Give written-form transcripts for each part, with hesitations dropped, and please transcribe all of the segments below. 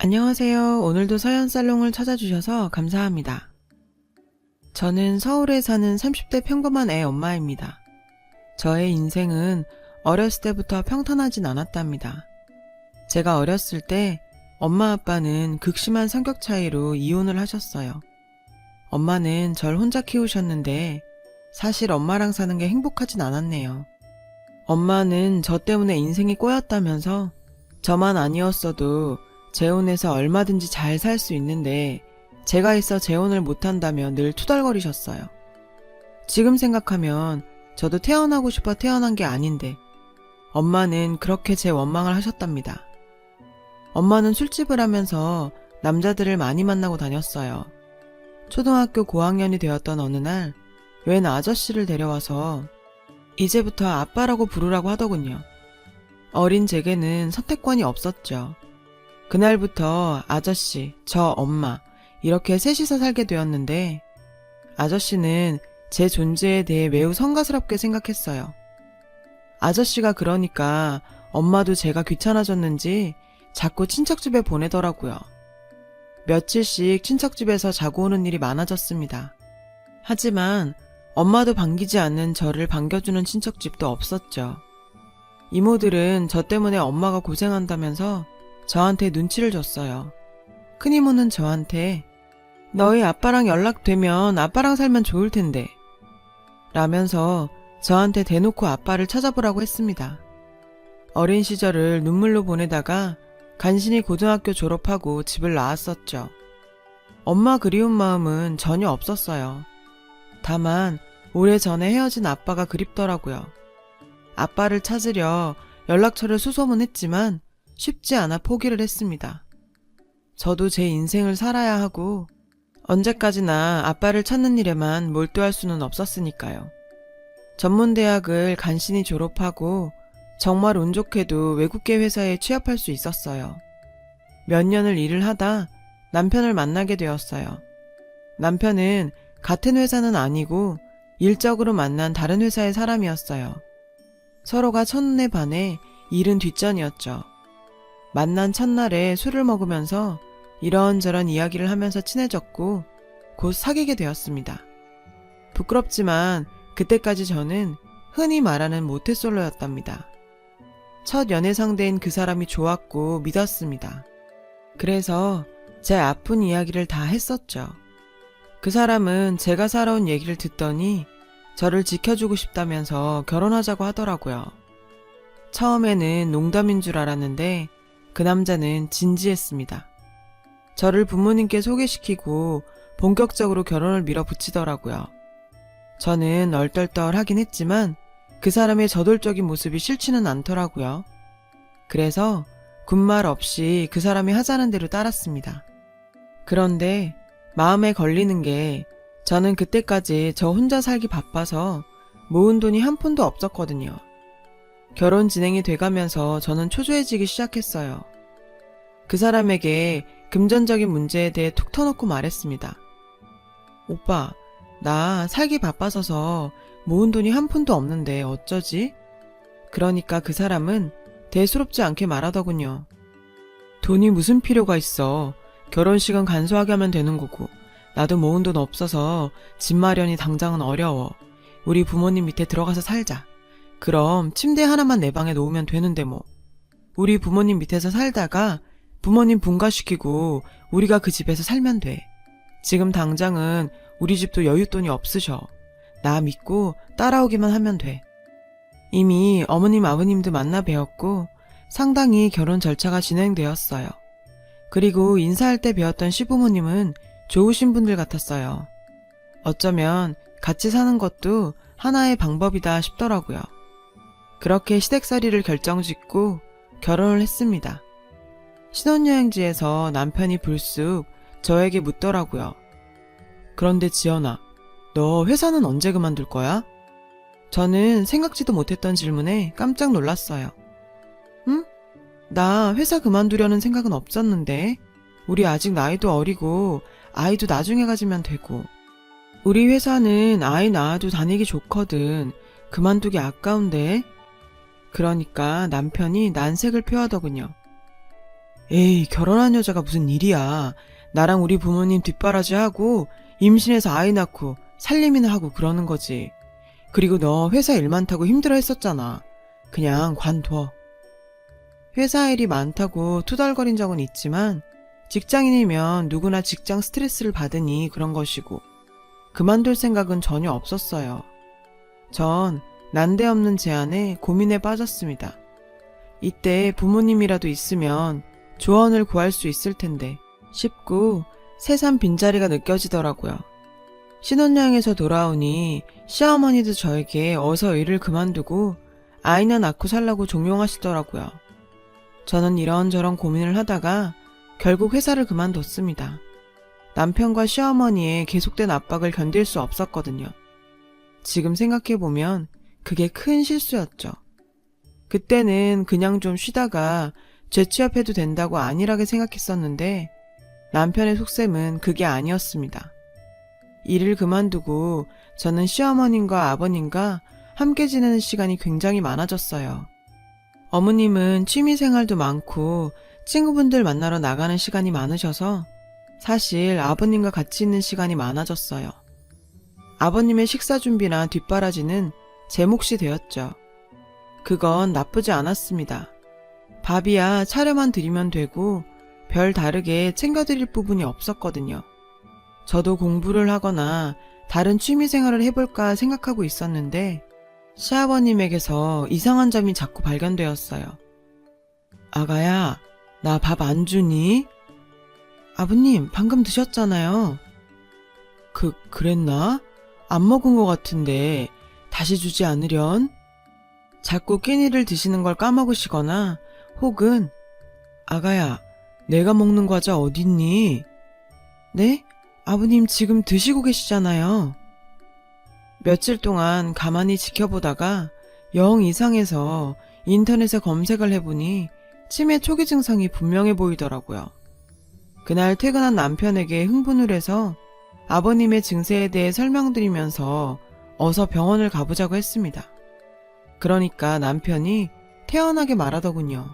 안녕하세요. 오늘도 서연살롱을 찾아주셔서 감사합니다. 저는 서울에 사는 30대 평범한 애 엄마입니다. 저의 인생은 어렸을 때부터 평탄하진 않았답니다. 제가 어렸을 때 엄마 아빠는 극심한 성격 차이로 이혼을 하셨어요. 엄마는 절 혼자 키우셨는데 사실 엄마랑 사는 게 행복하진 않았네요. 엄마는 저 때문에 인생이 꼬였다면서 저만 아니었어도 재혼해서 얼마든지 잘 살 수 있는데 제가 있어 재혼을 못한다며 늘 투덜거리셨어요. 지금 생각하면 저도 태어나고 싶어 태어난 게 아닌데 엄마는 그렇게 제 원망을 하셨답니다. 엄마는 술집을 하면서 남자들을 많이 만나고 다녔어요. 초등학교 고학년이 되었던 어느 날 웬 아저씨를 데려와서 이제부터 아빠라고 부르라고 하더군요. 어린 제게는 선택권이 없었죠. 그날부터 아저씨, 저 엄마 이렇게 셋이서 살게 되었는데 아저씨는 제 존재에 대해 매우 성가스럽게 생각했어요. 아저씨가 그러니까 엄마도 제가 귀찮아졌는지 자꾸 친척집에 보내더라고요. 며칠씩 친척집에서 자고 오는 일이 많아졌습니다. 하지만 엄마도 반기지 않는 저를 반겨주는 친척집도 없었죠. 이모들은 저 때문에 엄마가 고생한다면서 저한테 눈치를 줬어요. 큰 이모는 저한테 너희 아빠랑 연락되면 아빠랑 살면 좋을 텐데 라면서 저한테 대놓고 아빠를 찾아보라고 했습니다. 어린 시절을 눈물로 보내다가 간신히 고등학교 졸업하고 집을 나왔었죠. 엄마 그리운 마음은 전혀 없었어요. 다만 오래전에 헤어진 아빠가 그립더라고요. 아빠를 찾으려 연락처를 수소문했지만 쉽지 않아 포기를 했습니다. 저도 제 인생을 살아야 하고 언제까지나 아빠를 찾는 일에만 몰두할 수는 없었으니까요. 전문대학을 간신히 졸업하고 정말 운 좋게도 외국계 회사에 취업할 수 있었어요. 몇 년을 일을 하다 남편을 만나게 되었어요. 남편은 같은 회사는 아니고 일적으로 만난 다른 회사의 사람이었어요. 서로가 첫눈에 반해 일은 뒷전이었죠. 만난 첫날에 술을 먹으면서 이런저런 이야기를 하면서 친해졌고 곧 사귀게 되었습니다. 부끄럽지만 그때까지 저는 흔히 말하는 모태솔로였답니다. 첫 연애 상대인 그 사람이 좋았고 믿었습니다. 그래서 제 아픈 이야기를 다 했었죠. 그 사람은 제가 살아온 얘기를 듣더니 저를 지켜주고 싶다면서 결혼하자고 하더라고요. 처음에는 농담인 줄 알았는데 그 남자는 진지했습니다. 저를 부모님께 소개시키고 본격적으로 결혼을 밀어붙이더라고요. 저는 얼떨떨하긴 했지만 그 사람의 저돌적인 모습이 싫지는 않더라고요. 그래서 군말 없이 그 사람이 하자는 대로 따랐습니다. 그런데 마음에 걸리는 게 저는 그때까지 저 혼자 살기 바빠서 모은 돈이 한 푼도 없었거든요. 결혼 진행이 돼가면서 저는 초조해지기 시작했어요. 그 사람에게 금전적인 문제에 대해 툭 터놓고 말했습니다. 오빠, 나 살기 바빠서서 모은 돈이 한 푼도 없는데 어쩌지? 그러니까 그 사람은 대수롭지 않게 말하더군요. 돈이 무슨 필요가 있어. 결혼식은 간소하게 하면 되는 거고 나도 모은 돈 없어서 집 마련이 당장은 어려워. 우리 부모님 밑에 들어가서 살자. 그럼 침대 하나만 내 방에 놓으면 되는데 뭐. 우리 부모님 밑에서 살다가 부모님 분가시키고 우리가 그 집에서 살면 돼. 지금 당장은 우리 집도 여윳돈이 없으셔. 나 믿고 따라오기만 하면 돼. 이미 어머님 아버님도 만나 뵈었고 상당히 결혼 절차가 진행되었어요. 그리고 인사할 때 뵈었던 시부모님은 좋으신 분들 같았어요. 어쩌면 같이 사는 것도 하나의 방법이다 싶더라고요. 그렇게 시댁살이를 결정짓고 결혼을 했습니다. 신혼여행지에서 남편이 불쑥 저에게 묻더라고요. 그런데 지연아, 너 회사는 언제 그만둘 거야? 저는 생각지도 못했던 질문에 깜짝 놀랐어요. 응? 나 회사 그만두려는 생각은 없었는데 우리 아직 나이도 어리고 아이도 나중에 가지면 되고 우리 회사는 아이 낳아도 다니기 좋거든. 그만두기 아까운데. 그러니까 남편이 난색을 표하더군요. 에이, 결혼한 여자가 무슨 일이야. 나랑 우리 부모님 뒷바라지하고 임신해서 아이 낳고 살림이나 하고 그러는 거지. 그리고 너 회사 일 많다고 힘들어 했었잖아. 그냥 관둬. 회사 일이 많다고 투덜거린 적은 있지만 직장인이면 누구나 직장 스트레스를 받으니 그런 것이고 그만둘 생각은 전혀 없었어요. 전 난데없는 제안에 고민에 빠졌습니다. 이때 부모님이라도 있으면 조언을 구할 수 있을 텐데 싶고 새삼 빈자리가 느껴지더라고요. 신혼여행에서 돌아오니 시어머니도 저에게 어서 일을 그만두고 아이나 낳고 살라고 종용하시더라고요. 저는 이런저런 고민을 하다가 결국 회사를 그만뒀습니다. 남편과 시어머니의 계속된 압박을 견딜 수 없었거든요. 지금 생각해보면 그게 큰 실수였죠. 그때는 그냥 좀 쉬다가 재취업해도 된다고 안일하게 생각했었는데 남편의 속셈은 그게 아니었습니다. 일을 그만두고 저는 시어머님과 아버님과 함께 지내는 시간이 굉장히 많아졌어요. 어머님은 취미생활도 많고 친구분들 만나러 나가는 시간이 많으셔서 사실 아버님과 같이 있는 시간이 많아졌어요. 아버님의 식사 준비나 뒷바라지는 제 몫이 되었죠. 그건 나쁘지 않았습니다. 밥이야 차려만 드리면 되고 별 다르게 챙겨드릴 부분이 없었거든요. 저도 공부를 하거나 다른 취미생활을 해볼까 생각하고 있었는데 시아버님에게서 이상한 점이 자꾸 발견되었어요. 아가야, 나 밥 안 주니? 아버님, 방금 드셨잖아요. 그랬나? 안 먹은 것 같은데 다시 주지 않으련? 자꾸 끼니를 드시는 걸 까먹으시거나 혹은 아가야, 내가 먹는 과자 어딨니? 네? 아버님 지금 드시고 계시잖아요. 며칠 동안 가만히 지켜보다가 영 이상해서 인터넷에 검색을 해보니 치매 초기 증상이 분명해 보이더라고요. 그날 퇴근한 남편에게 흥분을 해서 아버님의 증세에 대해 설명드리면서 어서 병원을 가보자고 했습니다. 그러니까 남편이 태연하게 말하더군요.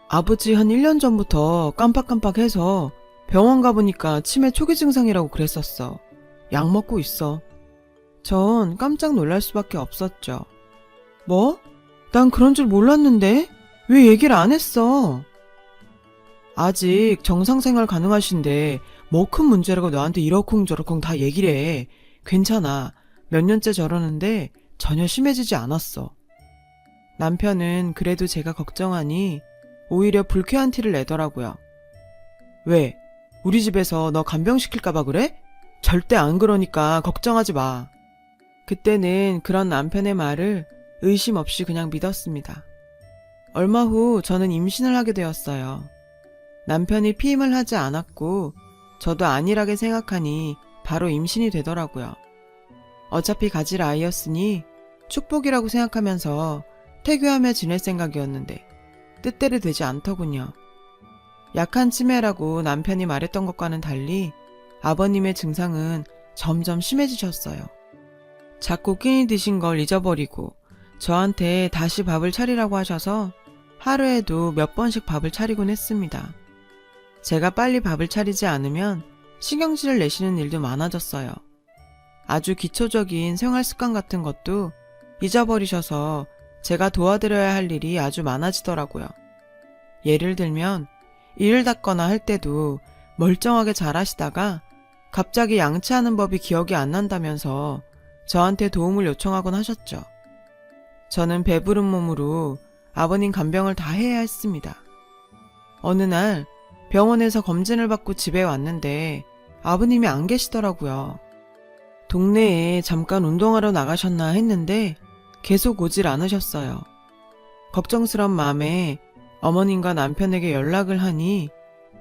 아버지 한 1년 전부터 깜빡깜빡해서 병원 가보니까 치매 초기 증상이라고 그랬었어. 약 먹고 있어. 전 깜짝 놀랄 수밖에 없었죠. 뭐? 난 그런 줄 몰랐는데? 왜 얘기를 안 했어? 아직 정상생활 가능하신데 뭐 큰 문제라고 너한테 이러쿵저러쿵 다 얘기를 해. 괜찮아. 몇 년째 저러는데 전혀 심해지지 않았어. 남편은 그래도 제가 걱정하니 오히려 불쾌한 티를 내더라고요. 왜? 우리 집에서 너 간병시킬까봐 그래? 절대 안 그러니까 걱정하지 마. 그때는 그런 남편의 말을 의심 없이 그냥 믿었습니다. 얼마 후 저는 임신을 하게 되었어요. 남편이 피임을 하지 않았고 저도 안일하게 생각하니 바로 임신이 되더라고요. 어차피 가질 아이였으니 축복이라고 생각하면서 태교하며 지낼 생각이었는데 뜻대로 되지 않더군요. 약한 치매라고 남편이 말했던 것과는 달리 아버님의 증상은 점점 심해지셨어요. 자꾸 끼니 드신 걸 잊어버리고 저한테 다시 밥을 차리라고 하셔서 하루에도 몇 번씩 밥을 차리곤 했습니다. 제가 빨리 밥을 차리지 않으면 신경질을 내시는 일도 많아졌어요. 아주 기초적인 생활 습관 같은 것도 잊어버리셔서 제가 도와드려야 할 일이 아주 많아지더라고요. 예를 들면 일을 닦거나 할 때도 멀쩡하게 잘하시다가 갑자기 양치하는 법이 기억이 안 난다면서 저한테 도움을 요청하곤 하셨죠. 저는 배부른 몸으로 아버님 간병을 다 해야 했습니다. 어느 날 병원에서 검진을 받고 집에 왔는데 아버님이 안 계시더라고요. 동네에 잠깐 운동하러 나가셨나 했는데 계속 오질 않으셨어요. 걱정스런 마음에 어머님과 남편에게 연락을 하니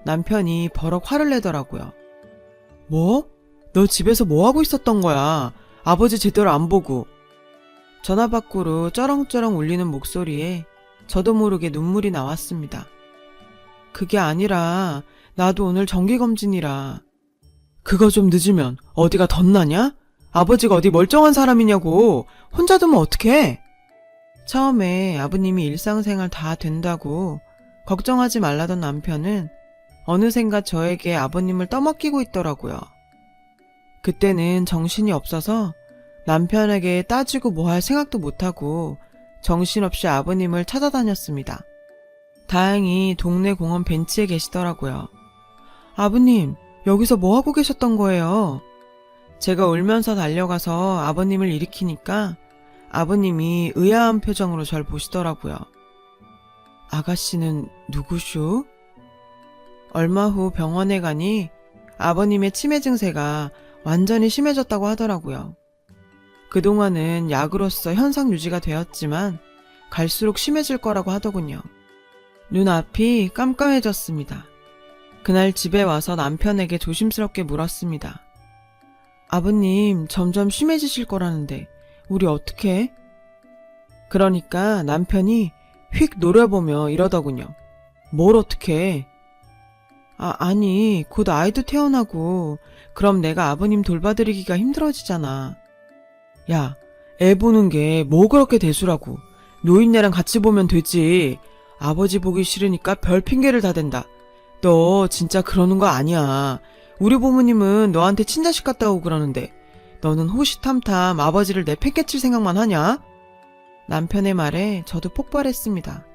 남편이 버럭 화를 내더라고요. 뭐? 너 집에서 뭐 하고 있었던 거야? 아버지 제대로 안 보고. 전화 밖으로 쩌렁쩌렁 울리는 목소리에 저도 모르게 눈물이 나왔습니다. 그게 아니라 나도 오늘 정기검진이라. 그거 좀 늦으면 어디가 덧나냐? 아버지가 어디 멀쩡한 사람이냐고. 혼자 두면 어떡해? 처음에 아버님이 일상생활 다 된다고 걱정하지 말라던 남편은 어느샌가 저에게 아버님을 떠맡기고 있더라고요. 그때는 정신이 없어서 남편에게 따지고 뭐 할 생각도 못하고 정신없이 아버님을 찾아다녔습니다. 다행히 동네 공원 벤치에 계시더라고요. 아버님, 여기서 뭐 하고 계셨던 거예요? 제가 울면서 달려가서 아버님을 일으키니까 아버님이 의아한 표정으로 절 보시더라고요. 아가씨는 누구쇼? 얼마 후 병원에 가니 아버님의 치매 증세가 완전히 심해졌다고 하더라고요. 그동안은 약으로서 현상 유지가 되었지만 갈수록 심해질 거라고 하더군요. 눈앞이 깜깜해졌습니다. 그날 집에 와서 남편에게 조심스럽게 물었습니다. 아버님, 점점 심해지실 거라는데 우리 어떡해? 그러니까 남편이 휙 노려보며 이러더군요. 뭘 어떡해? 아니, 곧 아이도 태어나고 그럼 내가 아버님 돌봐드리기가 힘들어지잖아. 야, 애 보는 게 뭐 그렇게 대수라고. 노인네랑 같이 보면 되지. 아버지 보기 싫으니까 별 핑계를 다 댄다. 너 진짜 그러는 거 아니야. 우리 부모님은 너한테 친자식 같다고 그러는데 너는 호시탐탐 아버지를 내팽개칠 생각만 하냐? 남편의 말에 저도 폭발했습니다.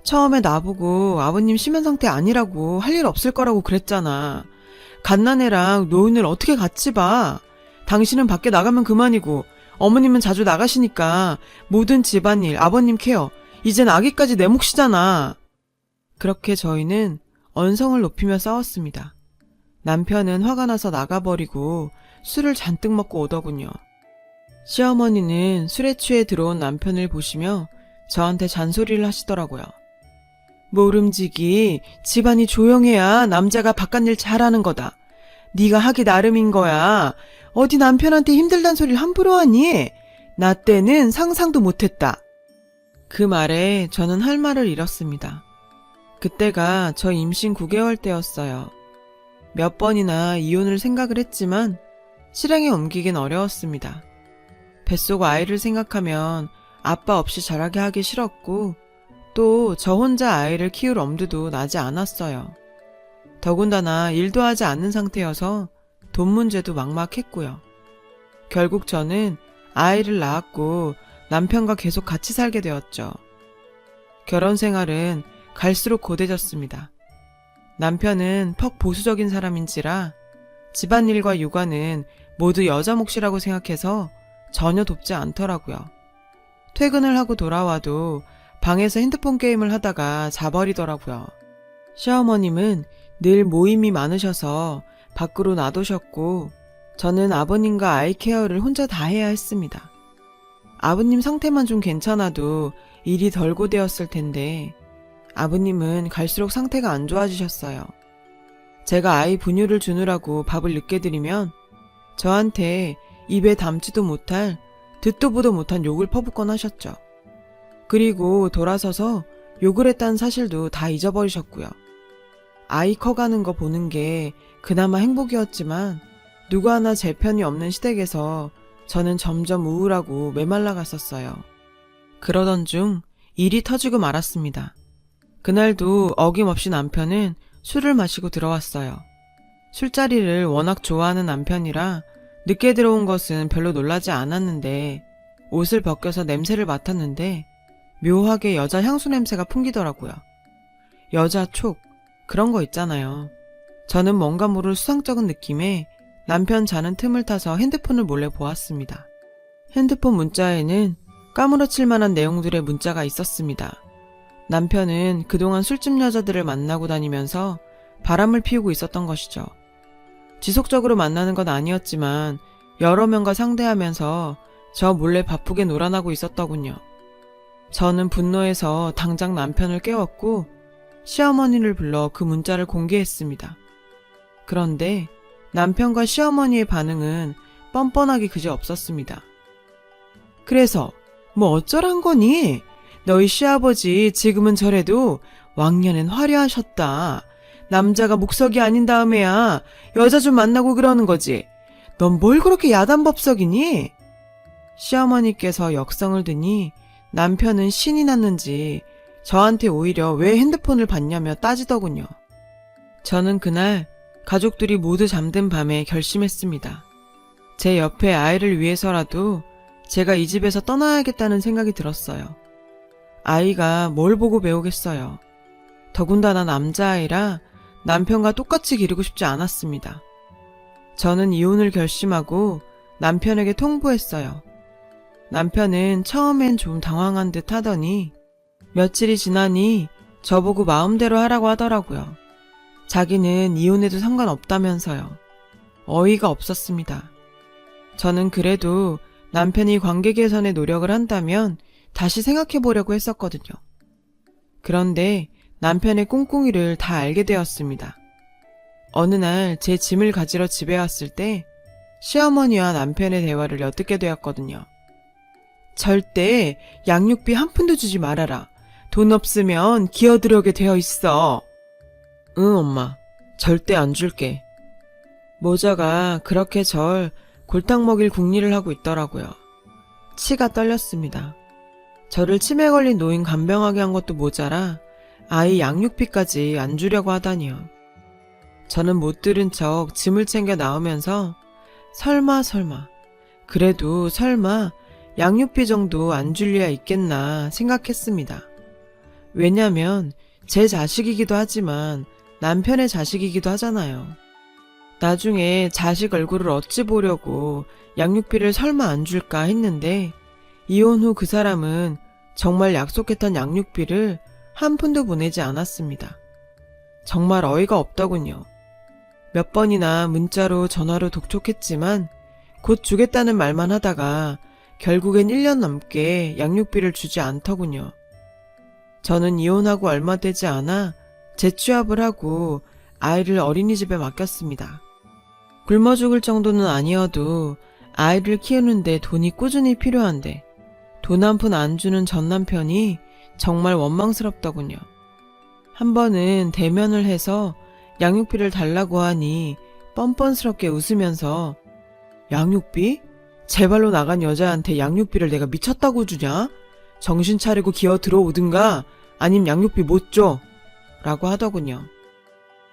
처음에 나보고 아버님 심한 상태 아니라고 할 일 없을 거라고 그랬잖아. 갓난애랑 노인을 어떻게 같이 봐? 당신은 밖에 나가면 그만이고 어머님은 자주 나가시니까 모든 집안일, 아버님 케어, 이젠 아기까지 내 몫이잖아. 그렇게 저희는 언성을 높이며 싸웠습니다. 남편은 화가 나서 나가버리고 술을 잔뜩 먹고 오더군요. 시어머니는 술에 취해 들어온 남편을 보시며 저한테 잔소리를 하시더라고요. 모름지기, 집안이 조용해야 남자가 바깥일 잘하는 거다. 네가 하기 나름인 거야. 어디 남편한테 힘들단 소리를 함부로 하니? 나 때는 상상도 못했다. 그 말에 저는 할 말을 잃었습니다. 그때가 저 임신 9개월 때였어요. 몇 번이나 이혼을 생각을 했지만 실행에 옮기긴 어려웠습니다. 뱃속 아이를 생각하면 아빠 없이 자라게 하기 싫었고 또 저 혼자 아이를 키울 엄두도 나지 않았어요. 더군다나 일도 하지 않는 상태여서 돈 문제도 막막했고요. 결국 저는 아이를 낳았고 남편과 계속 같이 살게 되었죠. 결혼 생활은 갈수록 고되졌습니다. 남편은 퍽 보수적인 사람인지라 집안일과 육아는 모두 여자 몫이라고 생각해서 전혀 돕지 않더라고요. 퇴근을 하고 돌아와도 방에서 핸드폰 게임을 하다가 자버리더라고요. 시어머님은 늘 모임이 많으셔서 밖으로 놔두셨고 저는 아버님과 아이 케어를 혼자 다 해야 했습니다. 아버님 상태만 좀 괜찮아도 일이 덜 고되었을 텐데 아버님은 갈수록 상태가 안 좋아지셨어요. 제가 아이 분유를 주느라고 밥을 늦게 드리면 저한테 입에 담지도 못할 듣도 보도 못한 욕을 퍼붓곤 하셨죠. 그리고 돌아서서 욕을 했다는 사실도 다 잊어버리셨고요. 아이 커가는 거 보는 게 그나마 행복이었지만 누구 하나 제 편이 없는 시댁에서 저는 점점 우울하고 메말라 갔었어요. 그러던 중 일이 터지고 말았습니다. 그날도 어김없이 남편은 술을 마시고 들어왔어요. 술자리를 워낙 좋아하는 남편이라 늦게 들어온 것은 별로 놀라지 않았는데 옷을 벗겨서 냄새를 맡았는데 묘하게 여자 향수 냄새가 풍기더라고요. 여자 촉, 그런 거 있잖아요. 저는 뭔가 모를 수상쩍은 느낌에 남편 자는 틈을 타서 핸드폰을 몰래 보았습니다. 핸드폰 문자에는 까무러칠 만한 내용들의 문자가 있었습니다. 남편은 그동안 술집 여자들을 만나고 다니면서 바람을 피우고 있었던 것이죠. 지속적으로 만나는 건 아니었지만 여러 명과 상대하면서 저 몰래 바쁘게 놀아나고 있었더군요. 저는 분노해서 당장 남편을 깨웠고 시어머니를 불러 그 문자를 공개했습니다. 그런데 남편과 시어머니의 반응은 뻔뻔하기 그지없었습니다. 그래서 뭐 어쩌란 거니? 너희 시아버지 지금은 저래도 왕년엔 화려하셨다. 남자가 목석이 아닌 다음에야 여자 좀 만나고 그러는 거지. 넌 뭘 그렇게 야단법석이니? 시어머니께서 역성을 드니 남편은 신이 났는지 저한테 오히려 왜 핸드폰을 봤냐며 따지더군요. 저는 그날 가족들이 모두 잠든 밤에 결심했습니다. 제 옆에 아이를 위해서라도 제가 이 집에서 떠나야겠다는 생각이 들었어요. 아이가 뭘 보고 배우겠어요. 더군다나 남자아이라 남편과 똑같이 기르고 싶지 않았습니다. 저는 이혼을 결심하고 남편에게 통보했어요. 남편은 처음엔 좀 당황한 듯 하더니 며칠이 지나니 저보고 마음대로 하라고 하더라고요. 자기는 이혼해도 상관없다면서요. 어이가 없었습니다. 저는 그래도 남편이 관계 개선에 노력을 한다면 다시 생각해 보려고 했었거든요. 그런데 남편의 꿍꿍이를 다 알게 되었습니다. 어느 날 제 짐을 가지러 집에 왔을 때 시어머니와 남편의 대화를 엿듣게 되었거든요. 절대 양육비 한 푼도 주지 말아라. 돈 없으면 기어들어오게 되어 있어. 응, 엄마. 절대 안 줄게. 모자가 그렇게 절 골탕 먹일 궁리를 하고 있더라고요. 치가 떨렸습니다. 저를 치매 걸린 노인 간병하게 한 것도 모자라 아이 양육비까지 안 주려고 하다니요. 저는 못 들은 척 짐을 챙겨 나오면서 설마 그래도 설마 양육비 정도 안 줄 리야 있겠나 생각했습니다. 왜냐면 제 자식이기도 하지만 남편의 자식이기도 하잖아요. 나중에 자식 얼굴을 어찌 보려고 양육비를 설마 안 줄까 했는데 이혼 후 그 사람은 정말 약속했던 양육비를 한 푼도 보내지 않았습니다. 정말 어이가 없더군요. 몇 번이나 문자로 전화로 독촉했지만 곧 주겠다는 말만 하다가 결국엔 1년 넘게 양육비를 주지 않더군요. 저는 이혼하고 얼마 되지 않아 재취업을 하고 아이를 어린이집에 맡겼습니다. 굶어 죽을 정도는 아니어도 아이를 키우는데 돈이 꾸준히 필요한데 돈 한 푼 안 주는 전 남편이 정말 원망스럽더군요. 한 번은 대면을 해서 양육비를 달라고 하니 뻔뻔스럽게 웃으면서 양육비? 제 발로 나간 여자한테 양육비를 내가 미쳤다고 주냐? 정신 차리고 기어 들어오든가 아님 양육비 못 줘 라고 하더군요.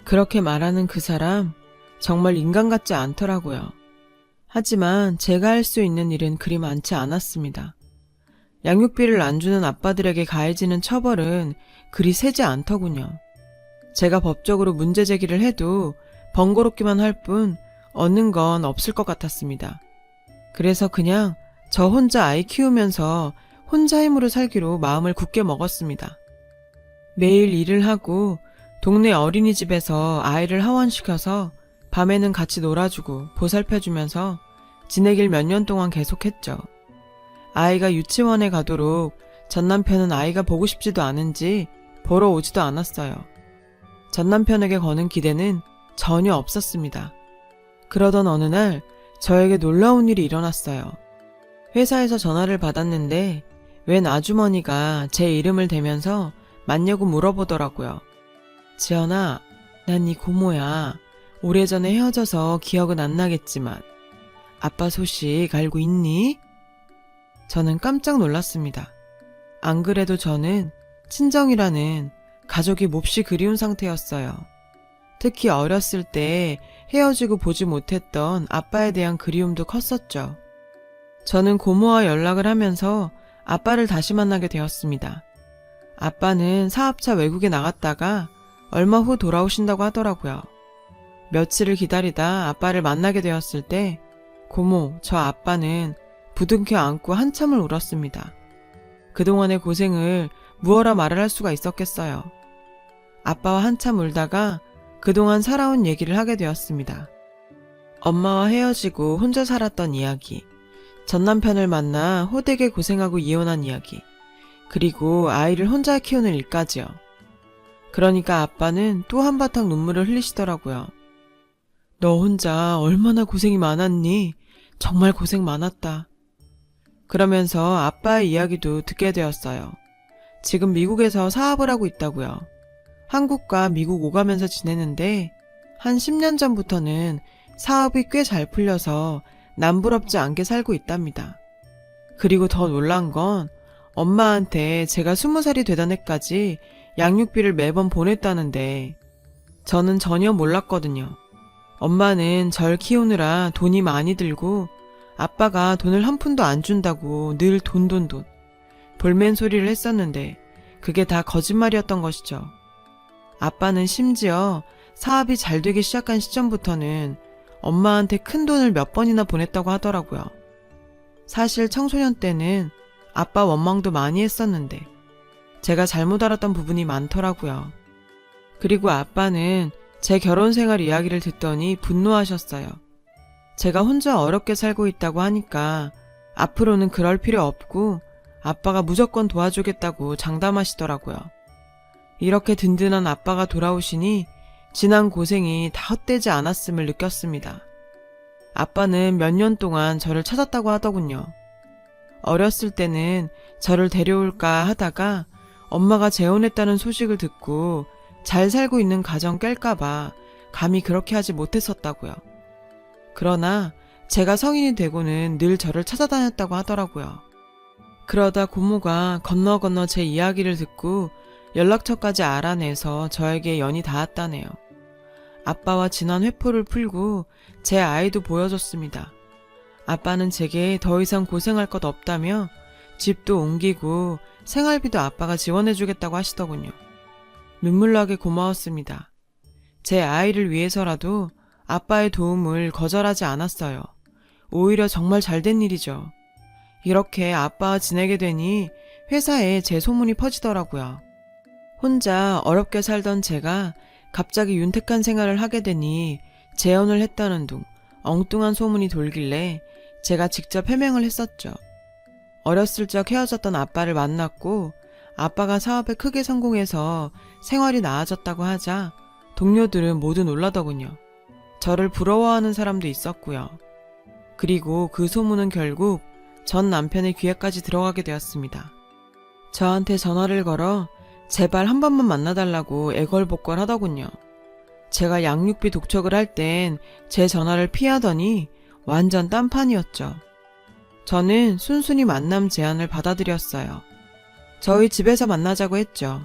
그렇게 말하는 그 사람 정말 인간 같지 않더라고요. 하지만 제가 할 수 있는 일은 그리 많지 않았습니다. 양육비를 안 주는 아빠들에게 가해지는 처벌은 그리 세지 않더군요. 제가 법적으로 문제 제기를 해도 번거롭기만 할 뿐 얻는 건 없을 것 같았습니다. 그래서 그냥 저 혼자 아이 키우면서 혼자 힘으로 살기로 마음을 굳게 먹었습니다. 매일 일을 하고 동네 어린이집에서 아이를 하원시켜서 밤에는 같이 놀아주고 보살펴주면서 지내길 몇 년 동안 계속했죠. 아이가 유치원에 가도록 전 남편은 아이가 보고 싶지도 않은지 보러 오지도 않았어요. 전 남편에게 거는 기대는 전혀 없었습니다. 그러던 어느 날 저에게 놀라운 일이 일어났어요. 회사에서 전화를 받았는데 웬 아주머니가 제 이름을 대면서 맞냐고 물어보더라고요. 지연아, 난 네 고모야. 오래전에 헤어져서 기억은 안 나겠지만 아빠 소식 알고 있니? 저는 깜짝 놀랐습니다. 안 그래도 저는 친정이라는 가족이 몹시 그리운 상태였어요. 특히 어렸을 때 헤어지고 보지 못했던 아빠에 대한 그리움도 컸었죠. 저는 고모와 연락을 하면서 아빠를 다시 만나게 되었습니다. 아빠는 사업차 외국에 나갔다가 얼마 후 돌아오신다고 하더라고요. 며칠을 기다리다 아빠를 만나게 되었을 때 고모, 저 아빠는 부둥켜 안고 한참을 울었습니다. 그동안의 고생을 무어라 말을 할 수가 있었겠어요. 아빠와 한참 울다가 그동안 살아온 얘기를 하게 되었습니다. 엄마와 헤어지고 혼자 살았던 이야기, 전 남편을 만나 호되게 고생하고 이혼한 이야기, 그리고 아이를 혼자 키우는 일까지요. 그러니까 아빠는 또 한바탕 눈물을 흘리시더라고요. 너 혼자 얼마나 고생이 많았니? 정말 고생 많았다. 그러면서 아빠의 이야기도 듣게 되었어요. 지금 미국에서 사업을 하고 있다고요. 한국과 미국 오가면서 지내는데 한 10년 전부터는 사업이 꽤 잘 풀려서 남부럽지 않게 살고 있답니다. 그리고 더 놀란 건 엄마한테 제가 20살이 되던 해까지 양육비를 매번 보냈다는데 저는 전혀 몰랐거든요. 엄마는 절 키우느라 돈이 많이 들고 아빠가 돈을 한 푼도 안 준다고 늘 돈 볼멘 소리를 했었는데 그게 다 거짓말이었던 것이죠. 아빠는 심지어 사업이 잘 되기 시작한 시점부터는 엄마한테 큰 돈을 몇 번이나 보냈다고 하더라고요. 사실 청소년 때는 아빠 원망도 많이 했었는데 제가 잘못 알았던 부분이 많더라고요. 그리고 아빠는 제 결혼 생활 이야기를 듣더니 분노하셨어요. 제가 혼자 어렵게 살고 있다고 하니까 앞으로는 그럴 필요 없고 아빠가 무조건 도와주겠다고 장담하시더라고요. 이렇게 든든한 아빠가 돌아오시니 지난 고생이 다 헛되지 않았음을 느꼈습니다. 아빠는 몇 년 동안 저를 찾았다고 하더군요. 어렸을 때는 저를 데려올까 하다가 엄마가 재혼했다는 소식을 듣고 잘 살고 있는 가정 깰까봐 감히 그렇게 하지 못했었다고요. 그러나 제가 성인이 되고는 늘 저를 찾아다녔다고 하더라고요. 그러다 고모가 건너 제 이야기를 듣고 연락처까지 알아내서 저에게 연이 닿았다네요. 아빠와 지난 회포를 풀고 제 아이도 보여줬습니다. 아빠는 제게 더 이상 고생할 것 없다며 집도 옮기고 생활비도 아빠가 지원해주겠다고 하시더군요. 눈물나게 고마웠습니다. 제 아이를 위해서라도 아빠의 도움을 거절하지 않았어요. 오히려 정말 잘된 일이죠. 이렇게 아빠와 지내게 되니 회사에 제 소문이 퍼지더라고요. 혼자 어렵게 살던 제가 갑자기 윤택한 생활을 하게 되니 재혼을 했다는 둥 엉뚱한 소문이 돌길래 제가 직접 해명을 했었죠. 어렸을 적 헤어졌던 아빠를 만났고 아빠가 사업에 크게 성공해서 생활이 나아졌다고 하자 동료들은 모두 놀라더군요. 저를 부러워하는 사람도 있었고요. 그리고 그 소문은 결국 전 남편의 귀에까지 들어가게 되었습니다. 저한테 전화를 걸어 제발 한 번만 만나달라고 애걸복걸 하더군요. 제가 양육비 독촉을 할 땐 제 전화를 피하더니 완전 딴판이었죠. 저는 순순히 만남 제안을 받아들였어요. 저희 집에서 만나자고 했죠.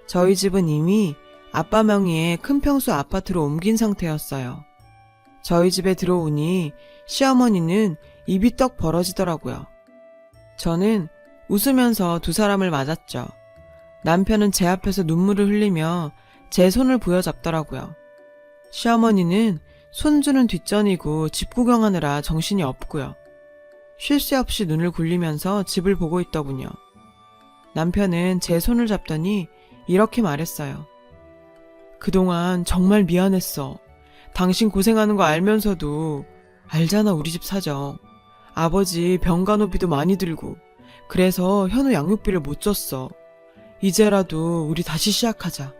저희 집은 이미 아빠 명의의 큰 평수 아파트로 옮긴 상태였어요. 저희 집에 들어오니 시어머니는 입이 떡 벌어지더라고요. 저는 웃으면서 두 사람을 맞았죠. 남편은 제 앞에서 눈물을 흘리며 제 손을 부여잡더라고요. 시어머니는 손주는 뒷전이고 집 구경하느라 정신이 없고요. 쉴 새 없이 눈을 굴리면서 집을 보고 있더군요. 남편은 제 손을 잡더니 이렇게 말했어요. 그동안 정말 미안했어. 당신 고생하는 거 알면서도 알잖아 우리 집 사정. 아버지 병간호비도 많이 들고 그래서 현우 양육비를 못 줬어. 이제라도 우리 다시 시작하자.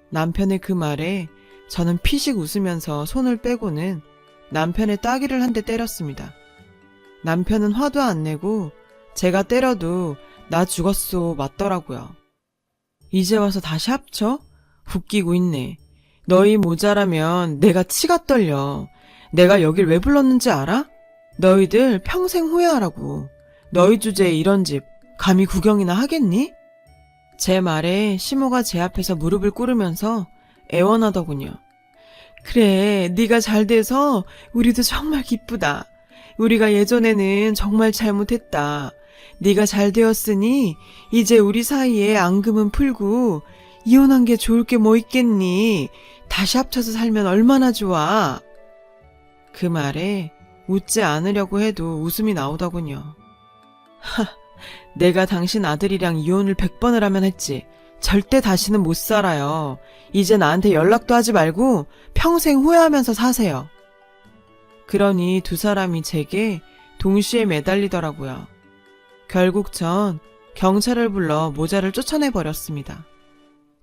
남편의 그 말에 저는 피식 웃으면서 손을 빼고는 남편의 따귀를 한 대 때렸습니다. 남편은 화도 안 내고 제가 때려도 나 죽었소 맞더라고요. 이제 와서 다시 합쳐? 웃기고 있네. 너희 모자라면 내가 치가 떨려. 내가 여길 왜 불렀는지 알아? 너희들 평생 후회하라고. 너희 주제에 이런 집 감히 구경이나 하겠니? 제 말에 시모가 제 앞에서 무릎을 꿇으면서 애원하더군요. 그래, 네가 잘 돼서 우리도 정말 기쁘다. 우리가 예전에는 정말 잘못했다. 네가 잘 되었으니 이제 우리 사이에 앙금은 풀고 이혼한 게 좋을 게 뭐 있겠니? 다시 합쳐서 살면 얼마나 좋아. 그 말에 웃지 않으려고 해도 웃음이 나오더군요. 내가 당신 아들이랑 이혼을 100번을 하면 했지. 절대 다시는 못 살아요. 이제 나한테 연락도 하지 말고 평생 후회하면서 사세요. 그러니 두 사람이 제게 동시에 매달리더라고요. 결국 전 경찰을 불러 모자를 쫓아내버렸습니다.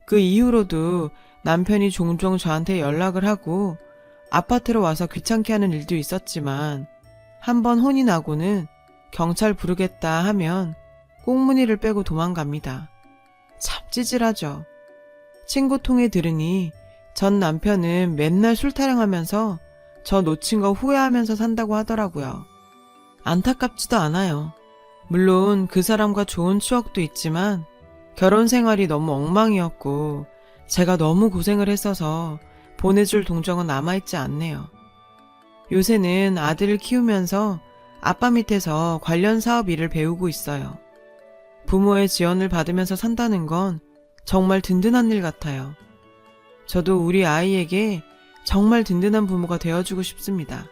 그 이후로도 남편이 종종 저한테 연락을 하고 아파트로 와서 귀찮게 하는 일도 있었지만 한번 혼이 나고는 경찰 부르겠다 하면 꽁무니를 빼고 도망갑니다. 참 찌질하죠. 친구 통해 들으니 전 남편은 맨날 술 타령하면서 저 놓친 거 후회하면서 산다고 하더라고요. 안타깝지도 않아요. 물론 그 사람과 좋은 추억도 있지만 결혼 생활이 너무 엉망이었고 제가 너무 고생을 했어서 보내줄 동정은 남아있지 않네요. 요새는 아들을 키우면서 아빠 밑에서 관련 사업 일을 배우고 있어요. 부모의 지원을 받으면서 산다는 건 정말 든든한 일 같아요. 저도 우리 아이에게 정말 든든한 부모가 되어주고 싶습니다.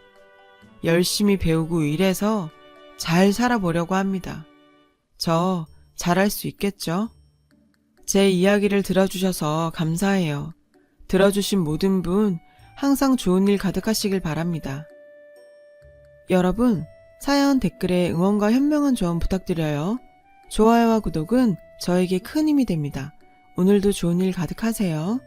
열심히 배우고 일해서 잘 살아보려고 합니다. 저 잘할 수 있겠죠? 제 이야기를 들어주셔서 감사해요. 들어주신 모든 분 항상 좋은 일 가득하시길 바랍니다. 여러분, 사연 댓글에 응원과 현명한 조언 부탁드려요. 좋아요와 구독은 저에게 큰 힘이 됩니다. 오늘도 좋은 일 가득하세요.